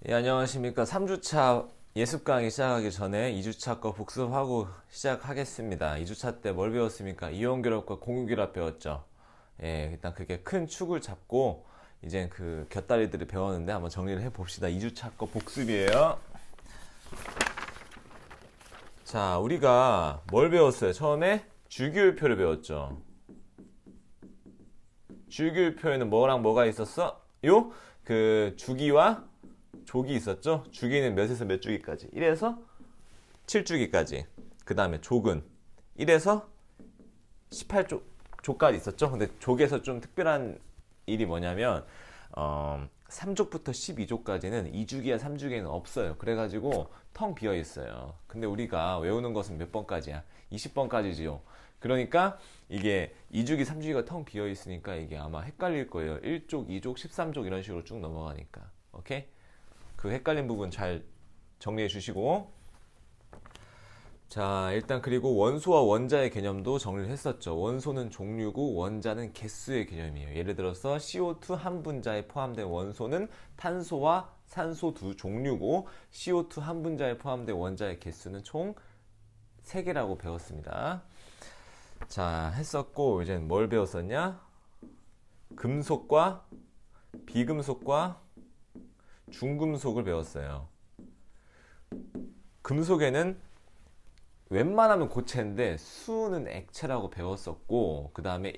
예, 안녕하십니까. 3주차 예습 강의 시작하기 전에 2주차 거 복습하고 시작하겠습니다. 2주차 때 뭘 배웠습니까? 이온결합과 공유결합 배웠죠. 예, 일단 그게 큰 축을 잡고 이제 그 곁다리들을 배웠는데 한번 정리를 해봅시다. 2주차 거 복습이에요. 자, 우리가 뭘 배웠어요? 처음에 주기율표를 배웠죠. 주기율표에는 뭐랑 뭐가 있었어? 그 주기와 족이 있었죠? 주기는 몇에서 몇 주기까지? 1에서 7주기까지. 그 다음에 족은 1에서 18족까지 있었죠? 근데 족에서 좀 특별한 일이 뭐냐면 3족부터 12족까지는 2주기와 3주기에는 없어요. 그래가지고 텅 비어 있어요. 근데 우리가 외우는 것은 몇 번까지야? 20번까지지요. 그러니까 이게 2주기, 3주기가 텅 비어 있으니까 이게 아마 헷갈릴 거예요. 1족, 2족, 13족 이런 식으로 쭉 넘어가니까. 오케이? 그 헷갈린 부분 잘 정리해 주시고. 자, 일단 그리고 원소와 원자의 개념도 정리를 했었죠. 원소는 종류고 원자는 개수의 개념이에요. 예를 들어서 CO2 한 분자에 포함된 원소는 탄소와 산소 두 종류고 CO2 한 분자에 포함된 원자의 개수는 총 3개라고 배웠습니다. 자, 했었고 이제 뭘 배웠었냐? 금속과 비금속과 중금속을 배웠어요. 금속에는 웬만하면 고체인데 수는 액체라고 배웠었고, 그 다음에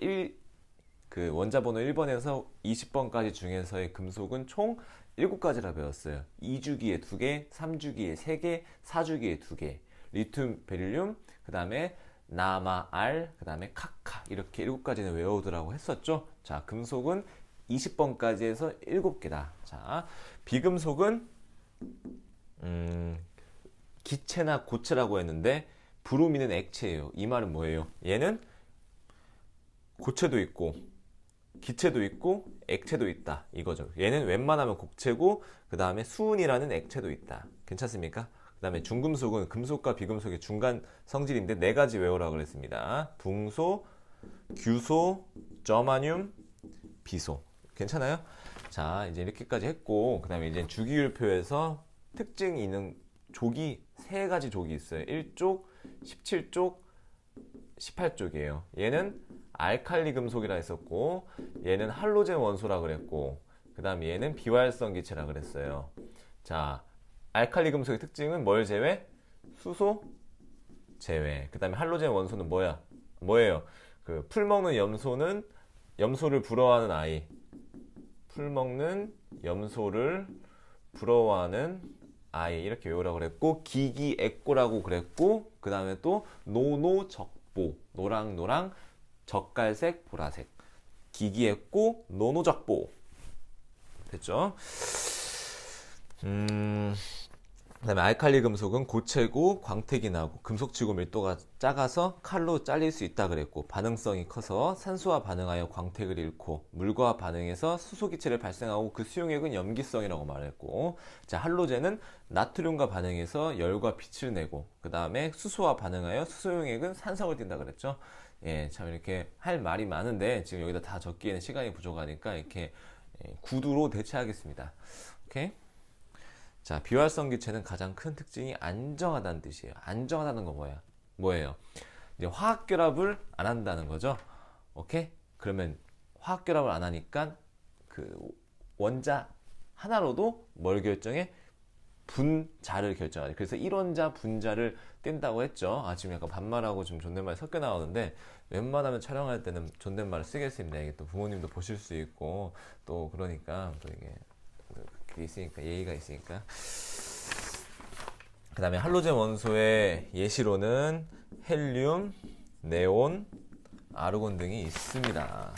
그 원자 번호 1번에서 20번까지 중에서의 금속은 총 7가지라 배웠어요. 2주기에 2개, 3주기에 3개, 4주기에 2개. 리튬, 베릴륨, 그 다음에 나마, 알, 그 다음에 카카, 이렇게 7가지는 외우더라고 했었죠. 자, 금속은 20번까지 해서 7개다. 자, 비금속은 기체나 고체라고 했는데 브로민은 액체예요. 이 말은 뭐예요? 얘는 고체도 있고 기체도 있고 액체도 있다 이거죠. 얘는 웬만하면 고체고 그 다음에 수은이라는 액체도 있다. 괜찮습니까? 그 다음에 중금속은 금속과 비금속의 중간 성질인데 4가지 외우라고 그랬습니다. 붕소, 규소, 저마늄, 비소. 괜찮아요? 자, 이제 이렇게까지 했고, 그 다음에 이제 주기율표에서 특징이 있는 족이 3가지 족이 있어요. 1족, 17족, 18족이에요. 얘는 알칼리 금속이라 했었고, 얘는 할로젠 원소라 그랬고, 그 다음에 얘는 비활성 기체라 그랬어요. 자, 알칼리 금속의 특징은 뭘 제외? 수소 제외. 그 다음에 할로젠 원소는 뭐예요? 그 풀 먹는 염소는 염소를 부러워하는 아이. 풀 먹는 염소를 부러워하는 아이, 이렇게 외우라고 그랬고, 기기액고라고 그랬고, 그 다음에 또 노노적보, 노랑노랑 적갈색 보라색. 기기액고 노노적보. 됐죠? 그 다음에 알칼리 금속은 고체고 광택이 나고 금속지구 밀도가 작아서 칼로 잘릴 수 있다 그랬고, 반응성이 커서 산소와 반응하여 광택을 잃고 물과 반응해서 수소기체를 발생하고 그 수용액은 염기성이라고 말했고, 자, 할로젠은 나트륨과 반응해서 열과 빛을 내고 그 다음에 수소와 반응하여 수소용액은 산성을 띈다 그랬죠. 예, 참 이렇게 할 말이 많은데 지금 여기다 다 적기에는 시간이 부족하니까 이렇게 구두로 대체하겠습니다. 오케이? 자, 비활성 기체는 가장 큰 특징이 안정하다는 뜻이에요. 안정하다는 건 뭐예요? 이제 화학 결합을 안 한다는 거죠. 오케이? 그러면 화학 결합을 안 하니까 그 원자 하나로도 뭘 결정해? 분자를 결정하죠. 그래서 1원자 분자를 뗀다고 했죠. 아, 지금 약간 반말하고 좀 존댓말이 섞여 나오는데 웬만하면 촬영할 때는 존댓말을 쓰겠습니다. 이게 또 부모님도 보실 수 있고 또 그러니까 또 이게 그게 있으니까, 예의가 있으니까. 그 다음에 할로젠 원소의 예시로는 헬륨, 네온, 아르곤 등이 있습니다.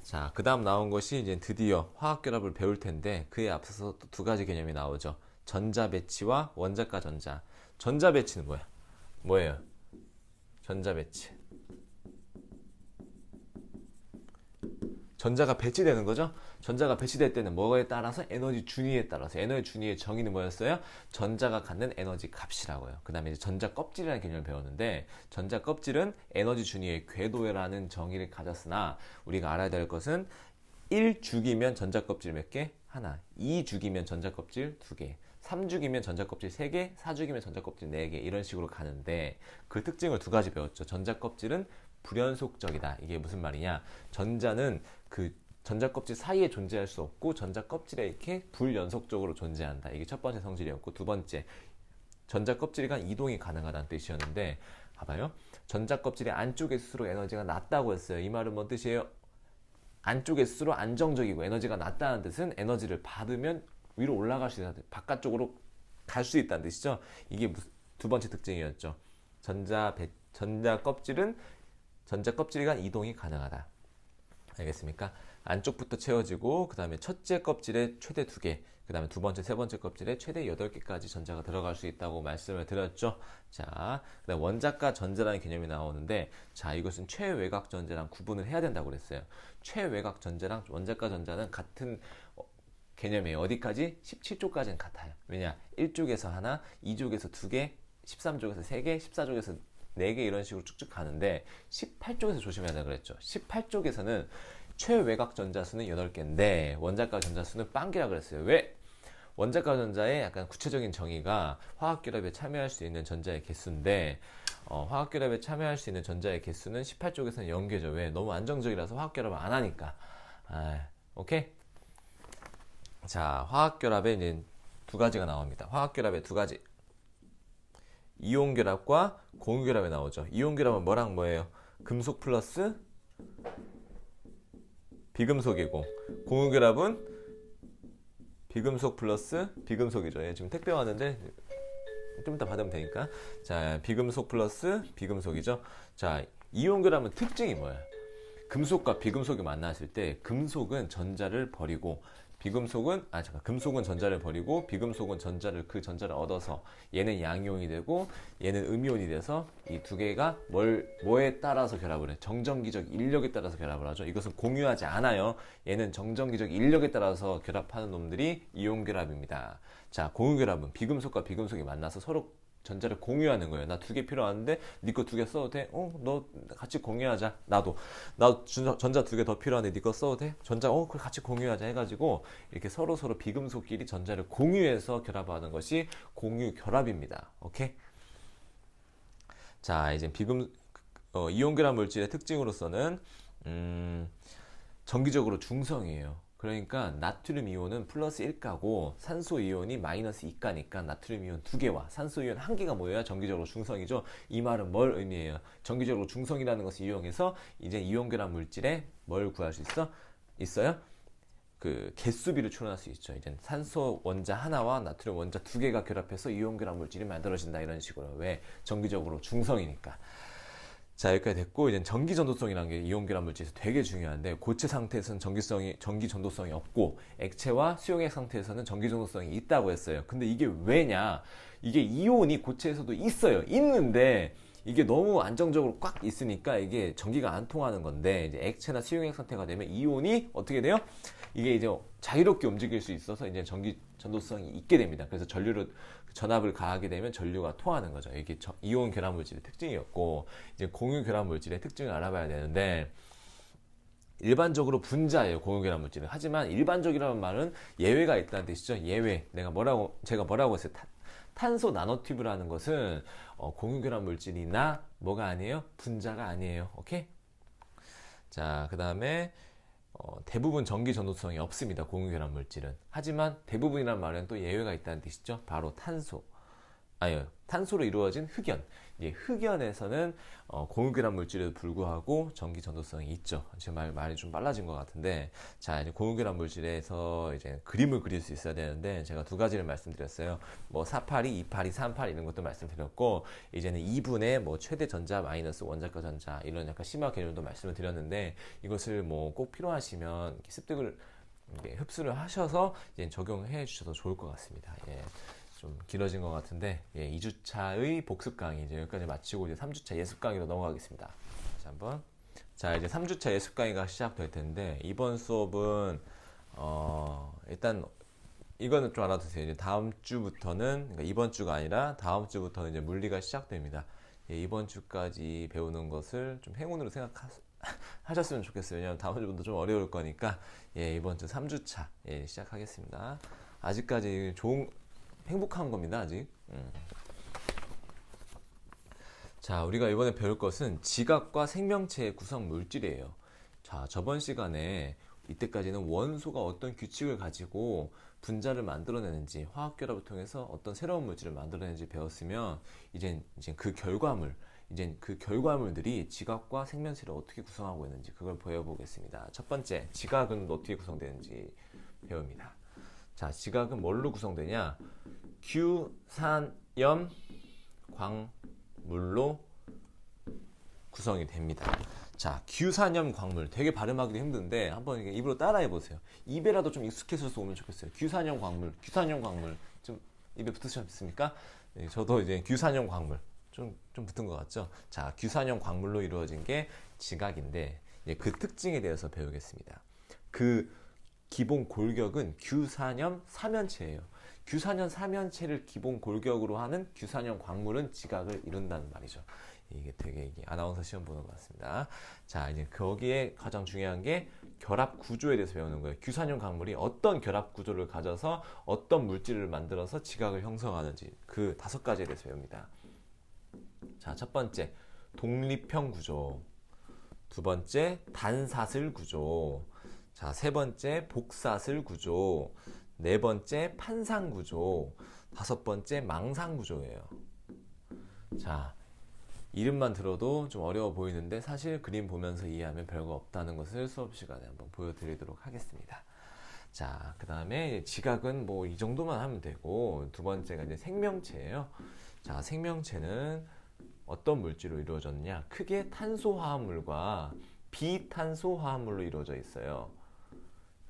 자, 그 다음 나온 것이 이제 드디어 화학결합을 배울 텐데 그에 앞서서 또 2가지 개념이 나오죠. 전자배치와 원자가 전자. 전자배치는 뭐예요? 전자배치. 전자가 배치되는 거죠. 전자가 배치될 때는 뭐에 따라서? 에너지 준위에 따라서. 에너지 준위의 정의는 뭐였어요? 전자가 갖는 에너지 값이라고요. 그 다음에 이제 전자 껍질이라는 개념을 배웠는데, 전자 껍질은 에너지 준위의 궤도라는 정의를 가졌으나 우리가 알아야 될 것은 1주기면 전자 껍질 몇 개? 하나, 2주기면 전자껍질 2개, 3주기면 전자껍질 3개, 4주기면 전자껍질 4개 이런 식으로 가는데 그 특징을 2가지 배웠죠. 전자껍질은 불연속적이다. 이게 무슨 말이냐? 전자는 그 전자껍질 사이에 존재할 수 없고 전자껍질에 이렇게 불연속적으로 존재한다. 이게 첫 번째 성질이었고, 두 번째 전자껍질 간 이동이 가능하다는 뜻이었는데, 봐봐요. 전자껍질의 안쪽에 스스로 에너지가 낮다고 했어요. 이 말은 뭔 뜻이에요? 안쪽에 스스로 안정적이고 에너지가 낮다는 뜻은 에너지를 받으면 위로 올라갈 수 있다, 바깥쪽으로 갈 수 있다는 뜻이죠. 이게 두 번째 특징이었죠. 전자껍질은 전자껍질 간 이동이 가능하다. 알겠습니까? 안쪽부터 채워지고, 그 다음에 첫째 껍질에 최대 2개, 그 다음에 두 번째, 세 번째 껍질에 최대 8개까지 전자가 들어갈 수 있다고 말씀을 드렸죠. 자, 그 다음 원자과 전자라는 개념이 나오는데, 자, 이것은 최외곽 전자랑 구분을 해야 된다고 그랬어요. 최외곽 전자랑 원자과 전자는 같은 개념이에요. 어디까지? 17쪽까지는 같아요. 왜냐? 1쪽에서 하나, 2쪽에서 2개, 13쪽에서 3개, 14쪽에서 4개 이런 식으로 쭉쭉 가는데 18쪽에서 조심해야 된다고 그랬죠. 18쪽에서는 최외곽 전자수는 8개인데 원자과 전자수는 빵개라고 그랬어요. 왜? 원자과 전자의 약간 구체적인 정의가 화학결합에 참여할 수 있는 전자의 개수인데, 화학결합에 참여할 수 있는 전자의 개수는 18쪽에서는 0개죠. 왜? 너무 안정적이라서 화학결합을 안 하니까. 오케이? 자, 화학결합에 이제 2가지가 나옵니다. 화학결합에 2가지. 이온결합과 공유결합에 나오죠. 이온결합은 뭐랑 뭐예요? 금속 플러스 비금속이고, 공유결합은 비금속 플러스 비금속이죠. 예, 지금 택배 왔는데 좀 이따 받으면 되니까. 자, 비금속 플러스 비금속이죠. 자, 이온결합은 특징이 뭐예요? 금속과 비금속이 만났을 때 금속은 전자를 버리고 금속은 전자를 버리고 비금속은 그 전자를 얻어서 얘는 양이온이 되고 얘는 음이온이 돼서 이 2개가 뭐에 따라서 결합을 해? 정전기적 인력에 따라서 결합을 하죠. 이것은 공유하지 않아요. 얘는 정전기적 인력에 따라서 결합하는 놈들이 이온 결합입니다. 자, 공유 결합은 비금속과 비금속이 만나서 서로 전자를 공유하는 거예요. 나 2개 필요한데 네 거 2개 써도 돼? 너 같이 공유하자. 나도 전자 2개 더 필요한데 네 거 써도 돼? 그래 같이 공유하자 해가지고 이렇게 서로 비금속끼리 전자를 공유해서 결합하는 것이 공유 결합입니다. 오케이? 자, 이제 이온 결합 물질의 특징으로서는 정기적으로 중성이에요. 그러니까 나트륨 이온은 플러스 1가고 산소 이온이 마이너스 2가니까 나트륨 이온 2개와 산소 이온 1개가 모여야 정기적으로 중성이죠. 이 말은 뭘 의미해요? 정기적으로 중성이라는 것을 이용해서 이제 이온 결합 물질에 뭘 구할 수 있어요? 그 개수비를 추론할 수 있죠. 이제 산소 원자 하나와 나트륨 원자 2개가 결합해서 이온 결합 물질이 만들어진다, 이런 식으로. 왜? 정기적으로 중성이니까. 자, 여기까지 됐고, 이제 전기 전도성이라는 게 이온 결합 물질에서 되게 중요한데, 고체 상태에서는 전기 전도성이 없고 액체와 수용액 상태에서는 전기 전도성이 있다고 했어요. 근데 이게 왜냐? 이게 이온이 고체에서도 있는데 이게 너무 안정적으로 꽉 있으니까 이게 전기가 안 통하는 건데, 이제 액체나 수용액 상태가 되면 이온이 어떻게 돼요? 이게 이제 자유롭게 움직일 수 있어서 이제 전기 전도성이 있게 됩니다. 그래서 전압을 가하게 되면 전류가 통하는 거죠. 이게 이온 결합 물질의 특징이었고, 이제 공유 결합 물질의 특징을 알아봐야 되는데, 일반적으로 분자예요, 공유 결합 물질은. 하지만 일반적이라는 말은 예외가 있다는 뜻이죠. 예외. 제가 뭐라고 했어요? 탄소 나노튜브라는 것은 공유 결합 물질이나 뭐가 아니에요? 분자가 아니에요. 오케이? 자, 그 다음에 대부분 전기 전도성이 없습니다, 공유 결합 물질은. 하지만 대부분이란 말은 또 예외가 있다는 뜻이죠. 바로 탄소로 이루어진 흑연. 흑연에서는 공유 결합 물질에도 불구하고 전기 전도성이 있죠. 제 말이 좀 빨라진 것 같은데, 자, 이제 공유 결합 물질에서 이제 그림을 그릴 수 있어야 되는데, 제가 2가지를 말씀드렸어요. 뭐 482, 282, 38 이런 것도 말씀드렸고, 이제는 2분의 뭐 최대 전자 마이너스 원자과 전자, 이런 약간 심화 개념도 말씀을 드렸는데, 이것을 뭐 꼭 필요하시면 습득을 흡수를 하셔서 이제 적용해 주셔도 좋을 것 같습니다. 예. 좀 길어진 것 같은데, 2주차의 복습 강의 이제 여기까지 마치고 이제 3주차 예습 강의로 넘어가겠습니다. 자, 이제 3주차 예습 강의가 시작될 텐데, 이번 수업은 일단 이거는 좀 알아두세요. 이제 다음 주부터는, 그러니까 이번 주가 아니라 다음 주부터는 이제 물리가 시작됩니다. 이번 주까지 배우는 것을 좀 행운으로 생각하세요. 하셨으면 좋겠어요. 왜냐면 다음 주부터 좀 어려울 거니까 예, 이번 주 3주차 예, 시작하겠습니다. 아직까지 행복한 겁니다. 아직. 자, 우리가 이번에 배울 것은 지각과 생명체의 구성 물질이에요. 자, 저번 시간에 이때까지는 원소가 어떤 규칙을 가지고 분자를 만들어내는지, 화학 결합을 통해서 어떤 새로운 물질을 만들어내는지 배웠으면 이제 그 결과물들이 지각과 생명체를 어떻게 구성하고 있는지 그걸 배워보겠습니다. 첫 번째, 지각은 어떻게 구성되는지 배웁니다. 자, 지각은 뭘로 구성되냐? 규산염 광물로 구성이 됩니다. 자, 규산염 광물 되게 발음하기도 힘든데 한번 입으로 따라해 보세요. 입에라도 좀 익숙해져서 오면 좋겠어요. 규산염 광물 좀 입에 붙으셨습니까? 네, 저도 이제 규산염 광물 좀 붙은 것 같죠? 자, 규산염 광물로 이루어진 게 지각인데 그 특징에 대해서 배우겠습니다. 그 기본 골격은 규산염 삼연체예요. 규산염 삼연체를 기본 골격으로 하는 규산염 광물은 지각을 이룬다는 말이죠. 이게 되게 아나운서 시험 보는 것 같습니다. 자, 이제 거기에 가장 중요한 게 결합 구조에 대해서 배우는 거예요. 규산염 광물이 어떤 결합 구조를 가져서 어떤 물질을 만들어서 지각을 형성하는지 그 5가지에 대해서 배웁니다. 자, 첫 번째 독립형 구조, 두 번째 단사슬 구조, 자, 세 번째 복사슬 구조, 네 번째 판상 구조, 다섯 번째 망상 구조예요. 자, 이름만 들어도 좀 어려워 보이는데 사실 그림 보면서 이해하면 별거 없다는 것을 수업 시간에 한번 보여드리도록 하겠습니다. 자, 그 다음에 지각은 뭐 이 정도만 하면 되고, 두 번째가 이제 생명체예요. 자, 생명체는 어떤 물질로 이루어졌느냐? 크게 탄소화합물과 비탄소화합물로 이루어져 있어요.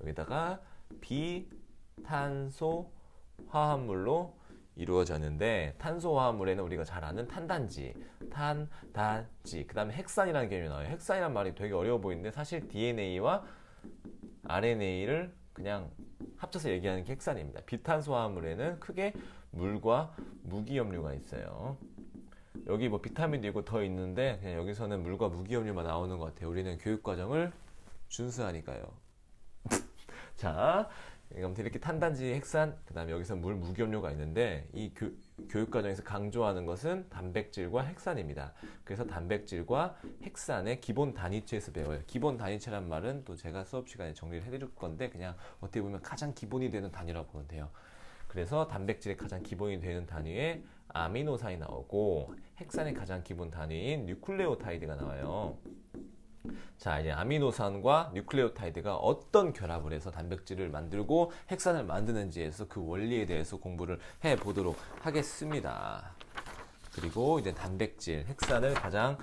여기다가 비탄소화합물로 이루어졌는데, 탄소화합물에는 우리가 잘 아는 탄단지, 그 다음에 핵산이라는 개념이 나와요. 핵산이란 말이 되게 어려워 보이는데 사실 DNA와 RNA를 그냥 합쳐서 얘기하는 게 핵산입니다. 비탄소화합물에는 크게 물과 무기염료가 있어요. 여기 뭐 비타민도 있고 더 있는데 그냥 여기서는 물과 무기염료만 나오는 것 같아요. 우리는 교육과정을 준수하니까요. 자, 아무튼 이렇게 탄단지, 핵산, 그 다음에 여기서 물, 무기염료가 있는데 이 교육과정에서 강조하는 것은 단백질과 핵산입니다. 그래서 단백질과 핵산의 기본 단위체에서 배워요. 기본 단위체란 말은 또 제가 수업 시간에 정리를 해드릴 건데 그냥 어떻게 보면 가장 기본이 되는 단위라고 보면 돼요. 그래서 단백질의 가장 기본이 되는 단위에 아미노산이 나오고 핵산의 가장 기본 단위인 뉴클레오타이드가 나와요. 자, 이제 아미노산과 뉴클레오타이드가 어떤 결합을 해서 단백질을 만들고 핵산을 만드는지에서 그 원리에 대해서 공부를 해 보도록 하겠습니다. 그리고 이제 단백질, 핵산을 가장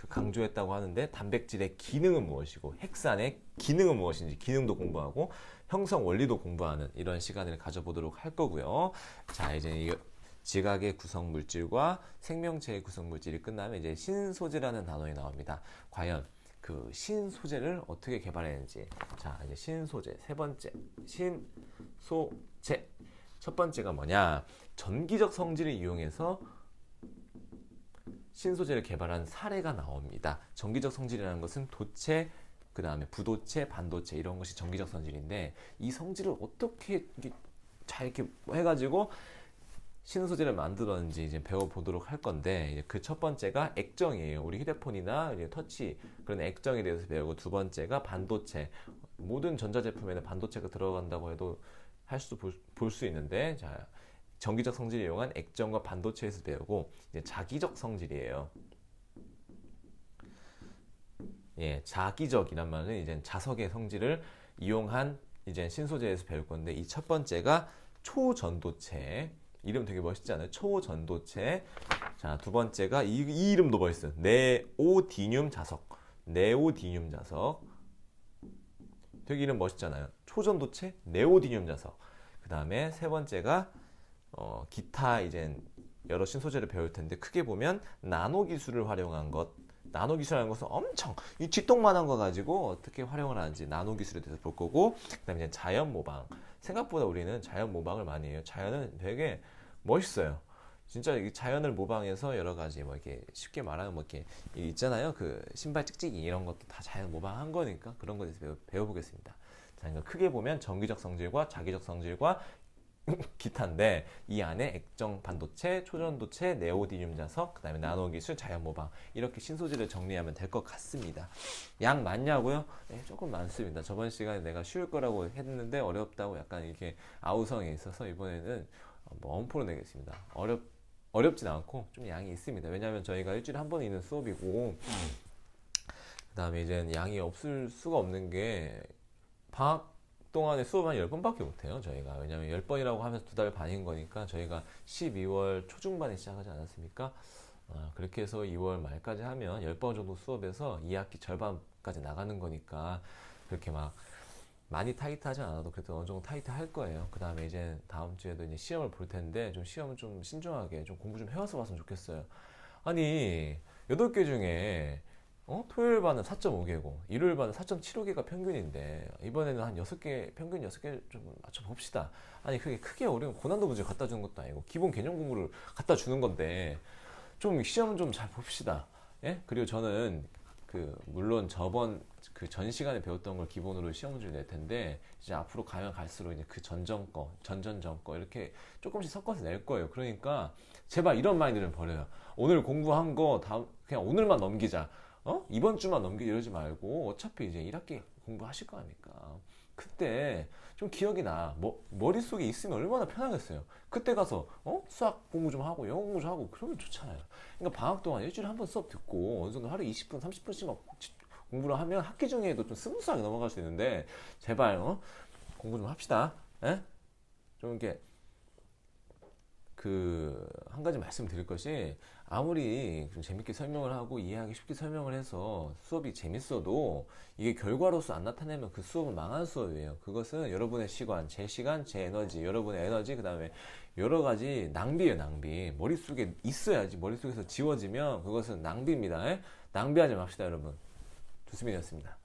강조했다고 하는데 단백질의 기능은 무엇이고 핵산의 기능은 무엇인지 기능도 공부하고 형성 원리도 공부하는 이런 시간을 가져보도록 할 거고요. 자, 이제 지각의 구성 물질과 생명체의 구성 물질이 끝나면 이제 신소재라는 단어가 나옵니다. 과연 그 신소재를 어떻게 개발했는지. 자, 이제 신소재 세 번째 신소재 첫 번째가 뭐냐? 전기적 성질을 이용해서 신소재를 개발한 사례가 나옵니다. 전기적 성질이라는 것은 도체, 그 다음에 부도체, 반도체 이런 것이 전기적 성질인데 이 성질을 어떻게 잘 이렇게 해가지고 신소재를 만들었는지 이제 배워보도록 할 건데 그 첫 번째가 액정이에요. 우리 휴대폰이나 이제 터치 그런 액정에 대해서 배우고 두 번째가 반도체. 모든 전자제품에는 반도체가 들어간다고 해도 할 수도 볼 수 있는데 자, 전기적 성질을 이용한 액정과 반도체에서 배우고 이제 자기적 성질이에요. 예, 자기적이란 말은 이제 자석의 성질을 이용한 이제 신소재에서 배울 건데 이 첫 번째가 초전도체. 이름 되게 멋있지 않아요? 초전도체. 자, 두 번째가 이 이름도 멋있어요. 네오디듐 자석. 네오디듐 자석. 되게 이름 멋있잖아요. 초전도체, 네오디듐 자석. 그 다음에 세 번째가 기타 이제 여러 신소재를 배울 텐데 크게 보면 나노 기술을 활용한 것. 나노 기술이라는 것은 엄청 이 쥐똥만한 거 가지고 어떻게 활용을 하는지 나노 기술에 대해서 볼 거고, 그다음에 이제 자연 모방. 생각보다 우리는 자연 모방을 많이 해요. 자연은 되게 멋있어요. 진짜 이 자연을 모방해서 여러 가지 뭐 이렇게 쉽게 말하면 뭐 이렇게 있잖아요. 그 신발 찍찍이 이런 것도 다 자연 모방한 거니까 그런 거에 대해서 배워보겠습니다. 자, 그러니까 크게 보면 정기적 성질과 자기적 성질과 기타인데 이 안에 액정 반도체, 초전도체, 네오디듐 자석, 그다음에 나노 기술, 자연 모방 이렇게 신소재를 정리하면 될 것 같습니다. 양 많냐고요? 네, 조금 많습니다. 저번 시간에 내가 쉬울 거라고 했는데 어렵다고 약간 이렇게 아우성이 있어서 이번에는 뭐 엄포로 내겠습니다. 어렵진 않고 좀 양이 있습니다. 왜냐하면 저희가 일주일에 한 번 있는 수업이고 그다음에 이제 양이 없을 수가 없는 게 방학 동안에 수업 한 10번밖에 못해요 저희가. 왜냐면 10번이라고 하면서 2달 반인 거니까 저희가 12월 초중반에 시작하지 않았습니까? 그렇게 해서 2월 말까지 하면 10번 정도 수업에서 2학기 절반까지 나가는 거니까 그렇게 막 많이 타이트하지 않아도 그래도 어느 정도 타이트 할 거예요. 그 다음에 이제 다음 주에도 이제 시험을 볼 텐데 좀 시험을 좀 신중하게 좀 공부 좀 해와서 봤으면 좋겠어요. 아니 8개 중에 토요일 반은 4.5개고 일요일 반은 4.75개가 평균인데 이번에는 한 6개 평균 6개 좀 맞춰봅시다. 아니 그게 크게 어려운 고난도 문제 갖다 주는 것도 아니고 기본 개념 공부를 갖다 주는 건데 좀 시험은 좀 잘 봅시다. 예? 그리고 저는 물론 저번 그 전 시간에 배웠던 걸 기본으로 시험 문제를 낼 텐데 이제 앞으로 가면 갈수록 이제 그 전전 거, 전전전 거 이렇게 조금씩 섞어서 낼 거예요. 그러니까 제발 이런 마인드는 버려요. 오늘 공부한 거 다음 그냥 오늘만 넘기자. 이번 주만 넘기자 이러지 말고 어차피 이제 1학기 공부하실 거 아닙니까? 그때 좀 기억이 나. 머릿속에 있으면 얼마나 편하겠어요. 그때 가서 수학 공부 좀 하고 영어 공부 좀 하고 그러면 좋잖아요. 그러니까 방학 동안 일주일에 한 번 수업 듣고 어느 정도 하루에 20분, 30분씩만 공부를 하면 학기 중에도 좀 스무스하게 넘어갈 수 있는데 제발 공부 좀 합시다. 에? 좀 이렇게 한 가지 말씀드릴 것이 아무리 좀 재밌게 설명을 하고 이해하기 쉽게 설명을 해서 수업이 재밌어도 이게 결과로서 안 나타내면 그 수업은 망한 수업이에요. 그것은 여러분의 시간, 제 에너지, 여러분의 에너지, 그 다음에 여러 가지 낭비예요, 낭비. 머릿속에 있어야지 머릿속에서 지워지면 그것은 낭비입니다. 에? 낭비하지 맙시다, 여러분. 두수민이었습니다.